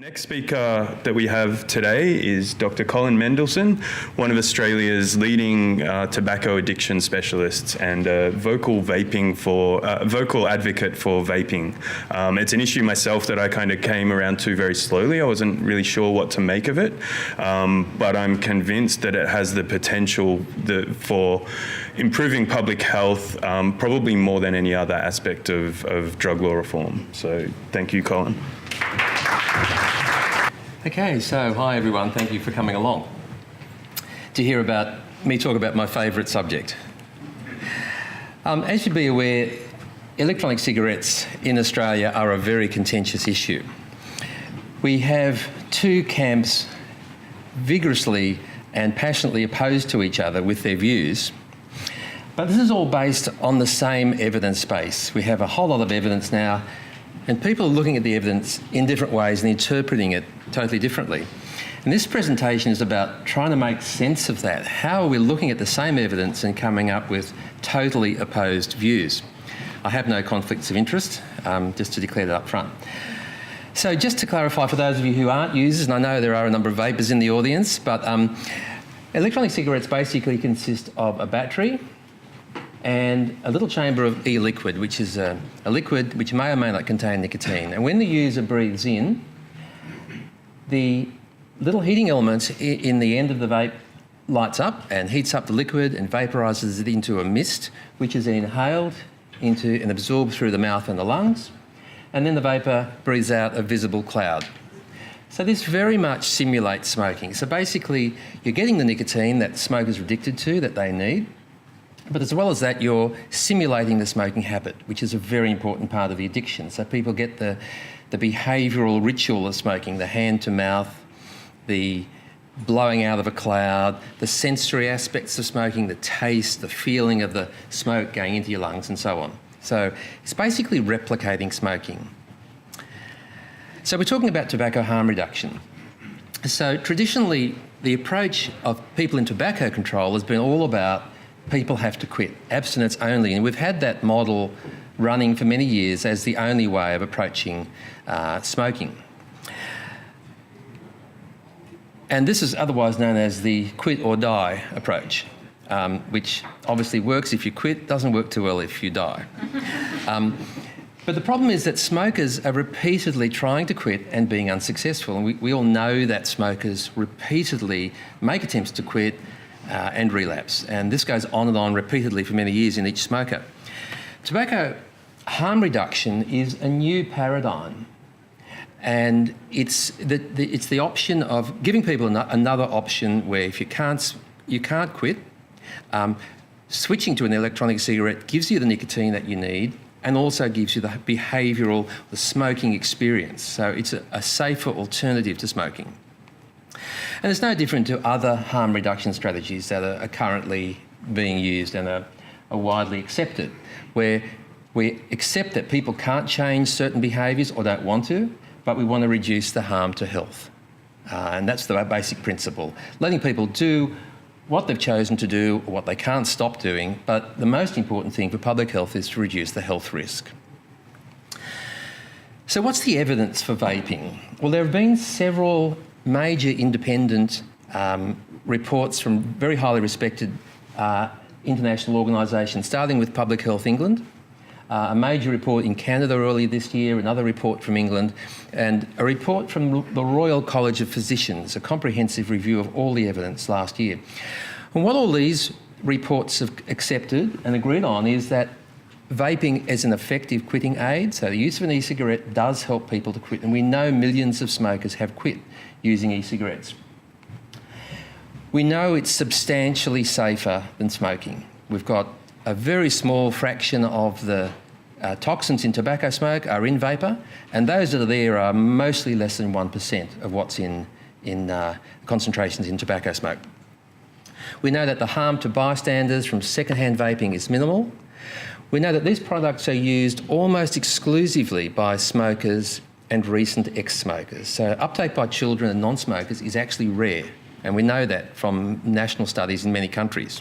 Next speaker that we have today is Dr. Colin Mendelsohn, one of Australia's leading tobacco addiction specialists and a vocal advocate for vaping. It's an issue myself that I kind of came around to very slowly. I wasn't really sure what to make of it, but I'm convinced that it has the potential for improving public health, probably more than any other aspect of drug law reform. So thank you, Colin. Okay, so hi everyone, thank you for coming along to hear about me talk about my favourite subject. As you'd be aware, electronic cigarettes in Australia are a very contentious issue. We have two camps vigorously and passionately opposed to each other with their views, but this is all based on the same evidence base. We have a whole lot of evidence now, and people are looking at the evidence in different ways and interpreting it totally differently. And this presentation is about trying to make sense of that. How are we looking at the same evidence and coming up with totally opposed views? I have no conflicts of interest, just to declare that up front. So just to clarify for those of you who aren't users, and I know there are a number of vapers in the audience, but electronic cigarettes basically consist of a battery and a little chamber of e-liquid, which is a liquid which may or may not contain nicotine. And when the user breathes in, the little heating element in the end of the vape lights up and heats up the liquid and vaporises it into a mist, which is inhaled into and absorbed through the mouth and the lungs. And then the vapour breathes out a visible cloud. So this very much simulates smoking. So basically, you're getting the nicotine that smokers are addicted to, that they need. But as well as that, you're simulating the smoking habit, which is a very important part of the addiction. So people get the behavioural ritual of smoking, the hand to mouth, the blowing out of a cloud, the sensory aspects of smoking, the taste, the feeling of the smoke going into your lungs and so on. So it's basically replicating smoking. So we're talking about tobacco harm reduction. So traditionally, the approach of people in tobacco control has been all about people have to quit, abstinence only. And we've had that model running for many years as the only way of approaching smoking. And this is otherwise known as the quit or die approach, which obviously works if you quit, doesn't work too well if you die. But the problem is that smokers are repeatedly trying to quit and being unsuccessful. And we all know that smokers repeatedly make attempts to quit and relapse. And this goes on and on repeatedly for many years in each smoker. Tobacco harm reduction is a new paradigm. And it's the option of giving people another option where if you can't quit, switching to an electronic cigarette gives you the nicotine that you need and also gives you the behavioural, the smoking experience. So it's a safer alternative to smoking. And it's no different to other harm reduction strategies that are currently being used and are widely accepted, where we accept that people can't change certain behaviours or don't want to, but we want to reduce the harm to health. And that's the basic principle. Letting people do what they've chosen to do or what they can't stop doing, but the most important thing for public health is to reduce the health risk. So what's the evidence for vaping? Well, there have been several major independent reports from very highly respected international organisations, starting with Public Health England, a major report in Canada earlier this year, another report from England, and a report from the Royal College of Physicians, a comprehensive review of all the evidence last year. And what all these reports have accepted and agreed on is that vaping is an effective quitting aid, so the use of an e-cigarette does help people to quit, and we know millions of smokers have quit using e-cigarettes. We know it's substantially safer than smoking. We've got a very small fraction of the toxins in tobacco smoke are in vapour, and those that are there are mostly less than 1% of what's in concentrations in tobacco smoke. We know that the harm to bystanders from second-hand vaping is minimal. We know that these products are used almost exclusively by smokers and recent ex-smokers. So uptake by children and non-smokers is actually rare, and we know that from national studies in many countries.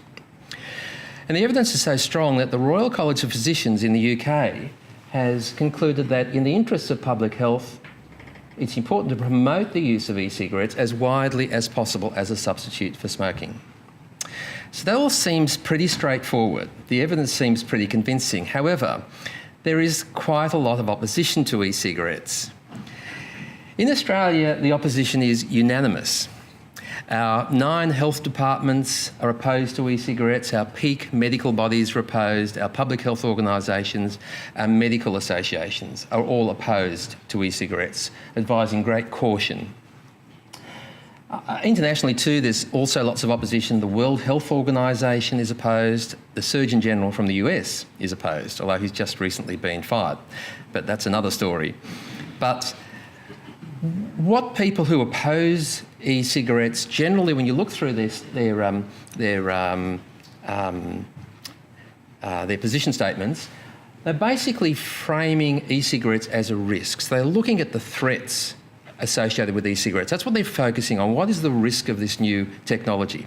And the evidence is so strong that the Royal College of Physicians in the UK has concluded that in the interests of public health, it's important to promote the use of e-cigarettes as widely as possible as a substitute for smoking. So that all seems pretty straightforward. The evidence seems pretty convincing. However, there is quite a lot of opposition to e-cigarettes. In Australia, the opposition is unanimous. Our 9 health departments are opposed to e-cigarettes, our peak medical bodies are opposed, our public health organisations, our medical associations are all opposed to e-cigarettes, advising great caution. Internationally too, there's also lots of opposition. The World Health Organisation is opposed. The Surgeon General from the US is opposed, although he's just recently been fired. But that's another story. But what people who oppose e-cigarettes, generally when you look through their position statements, they're basically framing e-cigarettes as a risk. So they're looking at the threats associated with e-cigarettes. That's what they're focusing on. What is the risk of this new technology?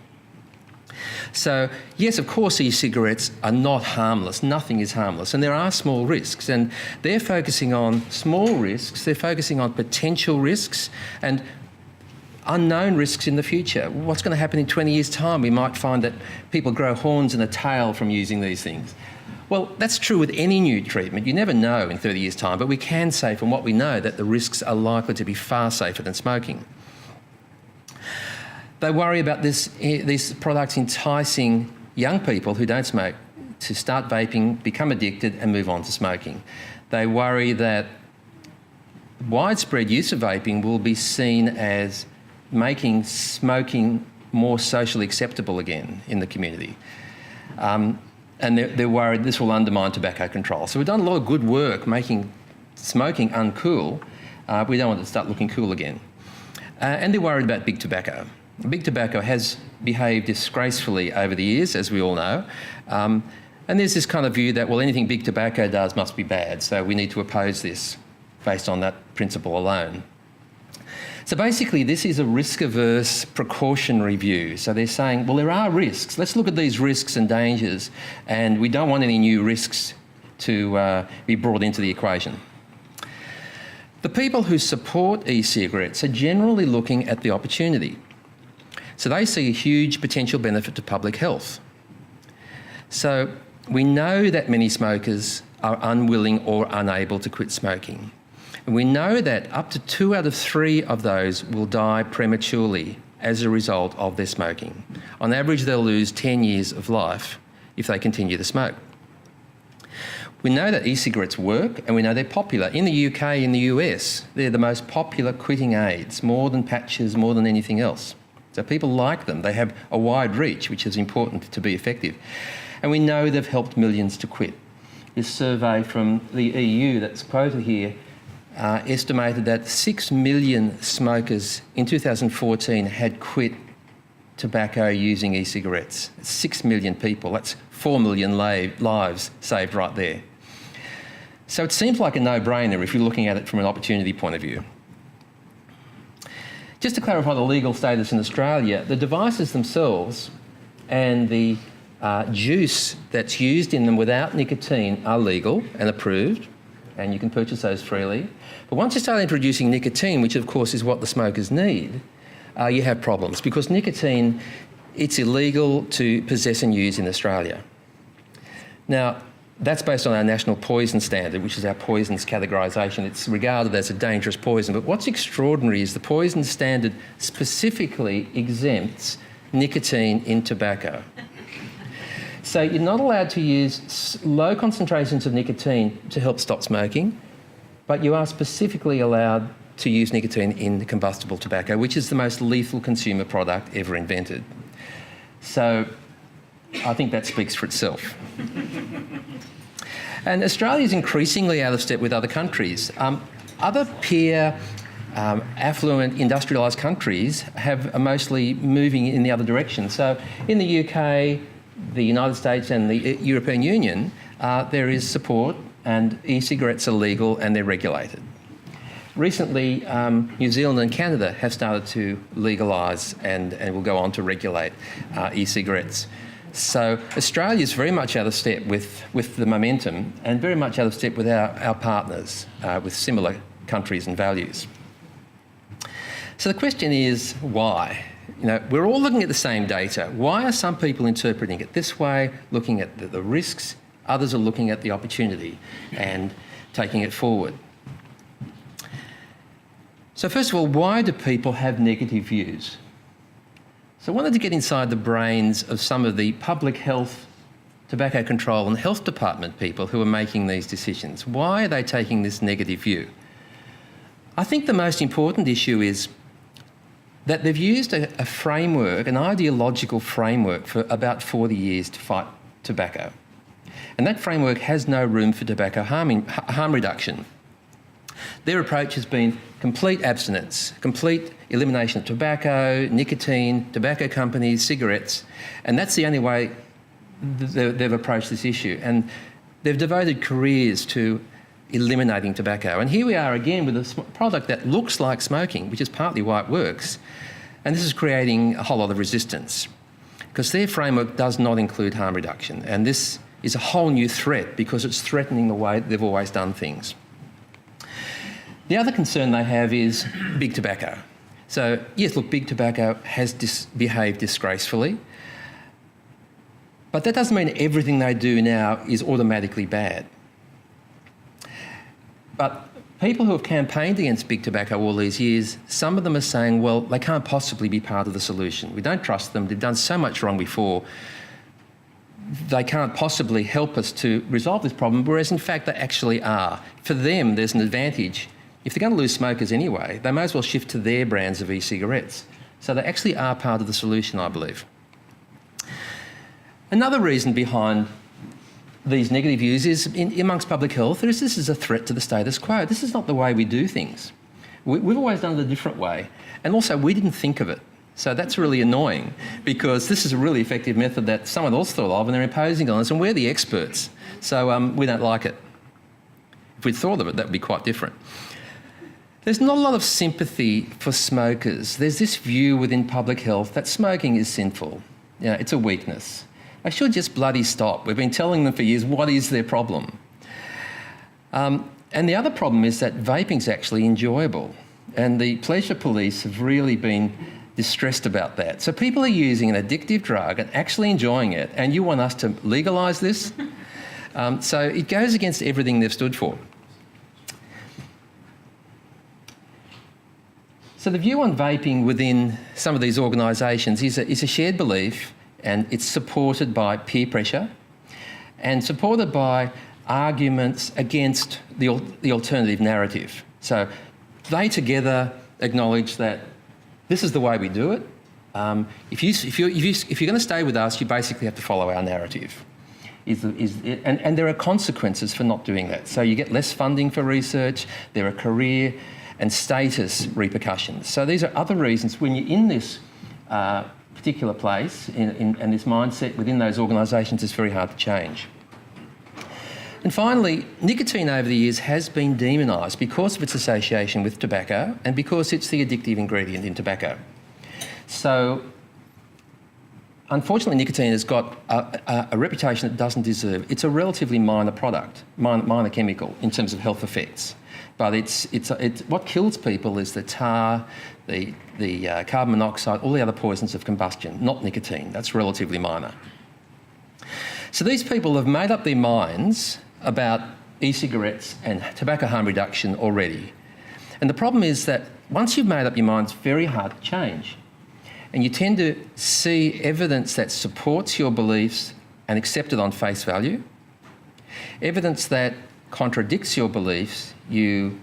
So, yes, of course, e-cigarettes are not harmless. Nothing is harmless. And there are small risks. And they're focusing on small risks. They're focusing on potential risks and unknown risks in the future. What's going to happen in 20 years' time? We might find that people grow horns and a tail from using these things. Well, that's true with any new treatment. You never know in 30 years' time, but we can say from what we know that the risks are likely to be far safer than smoking. They worry about these products enticing young people who don't smoke to start vaping, become addicted and move on to smoking. They worry that widespread use of vaping will be seen as making smoking more socially acceptable again in the community. And they're worried this will undermine tobacco control. So we've done a lot of good work making smoking uncool. We don't want it to start looking cool again. And they're worried about big tobacco. Big tobacco has behaved disgracefully over the years, as we all know. And there's this kind of view that, well, anything big tobacco does must be bad, so we need to oppose this based on that principle alone. So basically, this is a risk-averse precautionary view. So they're saying, well, there are risks. Let's look at these risks and dangers, and we don't want any new risks to be brought into the equation. The people who support e-cigarettes are generally looking at the opportunity. So they see a huge potential benefit to public health. So we know that many smokers are unwilling or unable to quit smoking. And we know that up to 2 out of 3 of those will die prematurely as a result of their smoking. On average, they'll lose 10 years of life if they continue to smoke. We know that e-cigarettes work and we know they're popular. In the UK, in the US, they're the most popular quitting aids, more than patches, more than anything else. So people like them. They have a wide reach, which is important to be effective. And we know they've helped millions to quit. This survey from the EU that's quoted here estimated that 6 million smokers in 2014 had quit tobacco using e-cigarettes. 6 million people. That's 4 million lives saved right there. So it seems like a no-brainer if you're looking at it from an opportunity point of view. Just to clarify the legal status in Australia, the devices themselves and the juice that's used in them without nicotine are legal and approved, and you can purchase those freely. But once you start introducing nicotine, which of course is what the smokers need, you have problems because nicotine, it's illegal to possess and use in Australia. Now, that's based on our national poison standard, which is our poisons categorisation. It's regarded as a dangerous poison. But what's extraordinary is the poison standard specifically exempts nicotine in tobacco. So you're not allowed to use low concentrations of nicotine to help stop smoking, but you are specifically allowed to use nicotine in combustible tobacco, which is the most lethal consumer product ever invented. So I think that speaks for itself. And Australia is increasingly out of step with other countries. Other peer, affluent, industrialised countries are mostly moving in the other direction. So in the UK, the United States and the European Union, there is support and e-cigarettes are legal and they're regulated. Recently, New Zealand and Canada have started to legalise and will go on to regulate e-cigarettes. So Australia is very much out of step with the momentum and very much out of step with our partners with similar countries and values. So the question is, why? You know, we're all looking at the same data. Why are some people interpreting it this way, looking at the risks? Others are looking at the opportunity and taking it forward. So first of all, why do people have negative views? So I wanted to get inside the brains of some of the public health, tobacco control and health department people who are making these decisions. Why are they taking this negative view? I think the most important issue is that they've used a framework, an ideological framework for about 40 years to fight tobacco. And that framework has no room for tobacco harm reduction. Their approach has been complete abstinence, complete elimination of tobacco, nicotine, tobacco companies, cigarettes, and that's the only way they've approached this issue. And they've devoted careers to eliminating tobacco. And here we are again with a product that looks like smoking, which is partly why it works. And this is creating a whole lot of resistance because their framework does not include harm reduction. And this is a whole new threat because it's threatening the way they've always done things. The other concern they have is big tobacco. So yes, look, big tobacco has behaved disgracefully, but that doesn't mean everything they do now is automatically bad. But people who have campaigned against big tobacco all these years, some of them are saying, well, they can't possibly be part of the solution. We don't trust them. They've done so much wrong before. They can't possibly help us to resolve this problem, whereas in fact they actually are. For them, there's an advantage. If they're going to lose smokers anyway, they may as well shift to their brands of e-cigarettes. So they actually are part of the solution, I believe. Another reason behind these negative views is amongst public health, this is a threat to the status quo. This is not the way we do things. We've always done it a different way. And also, we didn't think of it. So that's really annoying because this is a really effective method that someone else thought of and they're imposing on us and we're the experts. So we don't like it. If we'd thought of it, that would be quite different. There's not a lot of sympathy for smokers. There's this view within public health that smoking is sinful. You know, it's a weakness. They should just bloody stop. We've been telling them for years, what is their problem? And the other problem is that vaping's actually enjoyable. And the pleasure police have really been distressed about that. So people are using an addictive drug and actually enjoying it, and you want us to legalise this? So it goes against everything they've stood for. So the view on vaping within some of these organisations is a shared belief, and it's supported by peer pressure and supported by arguments against the alternative narrative. So they together acknowledge that this is the way we do it. If you're going to stay with us, you basically have to follow our narrative. And there are consequences for not doing that. So you get less funding for research, there are career and status repercussions. So these are other reasons when you're in this particular place and this mindset within those organisations is very hard to change. And finally, nicotine over the years has been demonised because of its association with tobacco and because it's the addictive ingredient in tobacco. So unfortunately, nicotine has got a reputation it doesn't deserve. It's a relatively minor product, minor chemical in terms of health effects. But it's what kills people is the tar, the carbon monoxide, all the other poisons of combustion, not nicotine. That's relatively minor. So these people have made up their minds about e-cigarettes and tobacco harm reduction already. And the problem is that once you've made up your mind, it's very hard to change. And you tend to see evidence that supports your beliefs and accept it on face value. Evidence that contradicts your beliefs, you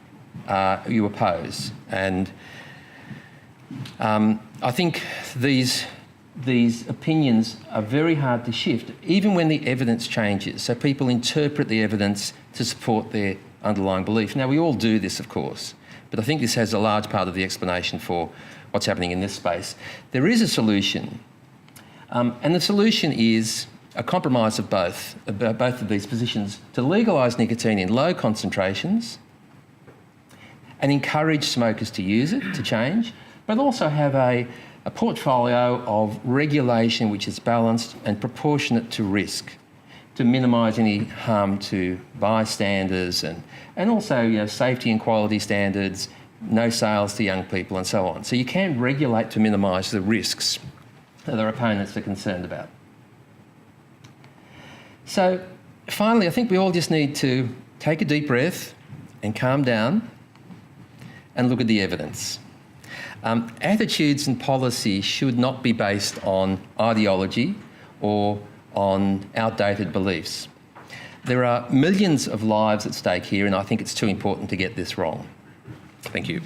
oppose. And I think these opinions are very hard to shift, even when the evidence changes. So people interpret the evidence to support their underlying belief. Now, we all do this, of course, but I think this has a large part of the explanation for what's happening in this space. There is a solution, and the solution is a compromise of both of these positions to legalise nicotine in low concentrations and encourage smokers to use it, to change, but also have a portfolio of regulation which is balanced and proportionate to risk to minimise any harm to bystanders and also safety and quality standards, no sales to young people and so on. So you can regulate to minimise the risks that their opponents are concerned about. So finally, I think we all just need to take a deep breath and calm down and look at the evidence. Attitudes and policy should not be based on ideology or on outdated beliefs. There are millions of lives at stake here, and I think it's too important to get this wrong. Thank you.